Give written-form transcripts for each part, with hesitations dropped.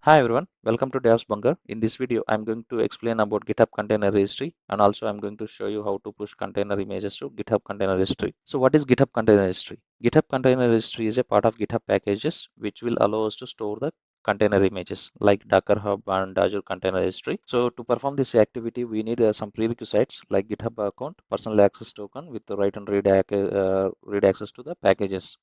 Hi everyone, welcome to DevOps Bunker. In this video, I'm going to explain about GitHub Container Registry, and also I'm going to show you how to push container images to GitHub Container Registry. So what is GitHub Container Registry? GitHub Container Registry is a part of GitHub packages which will allow us to store the container images like Docker Hub and Azure Container Registry. So to perform this activity, we need some prerequisites like GitHub account, personal access token with the write and read access to the packages.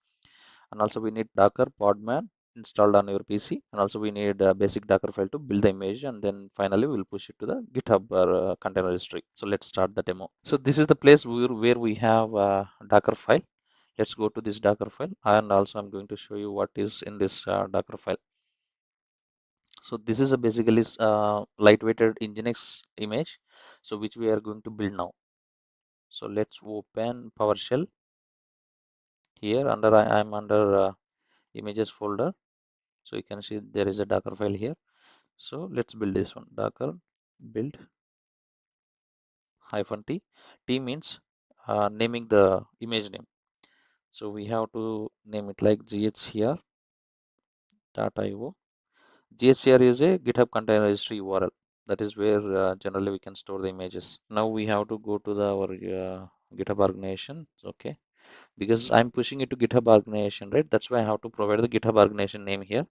And also we need Docker Podman installed on your PC, and also we need a basic Docker file to build the image, and then finally we'll push it to the GitHub container registry. So let's start the demo. So this is the place where we have a Docker file. Let's go to this Docker file, and also I'm going to show you what is in this Docker file. So this is a basically lightweighted Nginx image, so which we are going to build now. So let's open PowerShell. Here under I'm under images folder. So you can see there is a Docker file here. So let's build this one. Docker build -t. T means naming the image name. So we have to name it like GHCR.io. GHCR is a GitHub Container Registry URL. That is where generally we can store the images. Now we have to go to our GitHub organization. Okay, because I'm pushing it to GitHub organization, right? That's why I have to provide the GitHub organization name here.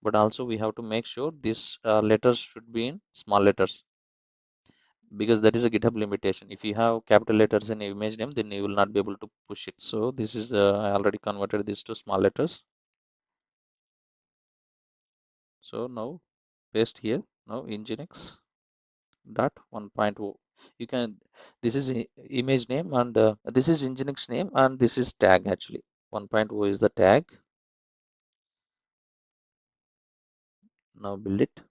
But also we have to make sure these letters should be in small letters, because that is a GitHub limitation. If you have capital letters in image name, then you will not be able to push it. So this is I already converted this to small letters. So now paste here. Now Nginx dot 1.0. You can, this is image name, and this is Nginx name, and this is tag. Actually 1.0 is the tag. Now build it.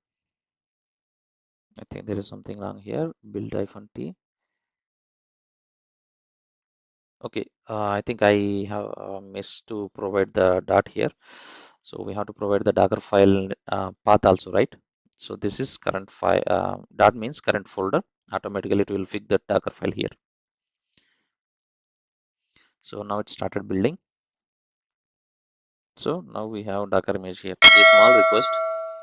I think there is something wrong here. Build -t. Okay, I think I have missed to provide the dot here. So we have to provide the Docker file path also, right? So this is current file. Dot means current folder. Automatically it will fix the Docker file here. So now it started building. So now we have Docker image here. A small request.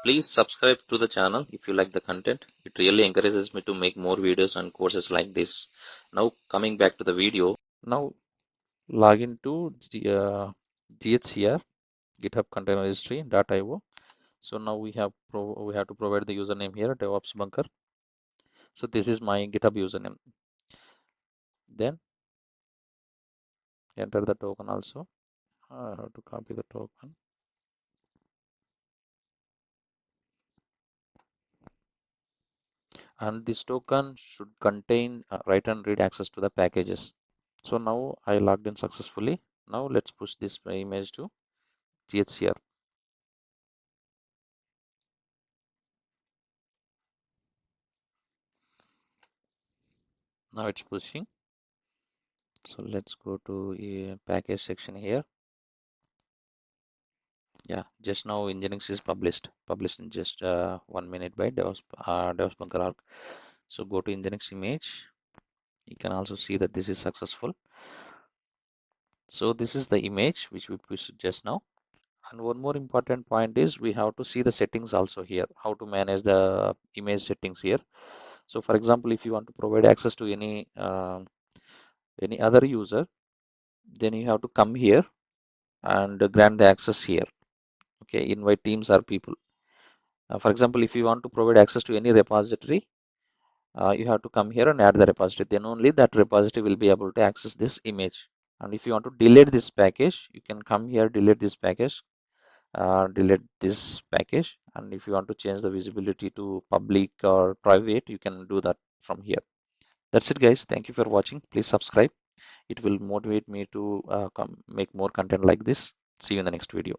Please subscribe to the channel if you like the content. It really encourages me to make more videos and courses like this. Now coming back to the video. Now log into GHCR GitHub Container Registry.io. So now we have to provide the username here, DevOps Bunker. So this is my GitHub username. Then enter the token also. I have to copy the token. And this token should contain write and read access to the packages. So now I logged in successfully. Now let's push this image to GHCR. Now it's pushing. So let's go to a package section here. Yeah, just now Nginx is published in just 1 minute by DevOps Bunker org. So go to Nginx image. You can also see that this is successful. So this is the image which we pushed just now. And one more important point is we have to see the settings also here, how to manage the image settings here. So for example, if you want to provide access to any other user, then you have to come here and grant the access here. Okay, invite teams or people. For example, if you want to provide access to any repository, you have to come here and add the repository. Then only that repository will be able to access this image. And if you want to delete this package, you can come here, delete this package, and if you want to change the visibility to public or private, you can do that from here. That's it, guys. Thank you for watching. Please subscribe. It will motivate me to make more content like this. See you in the next video.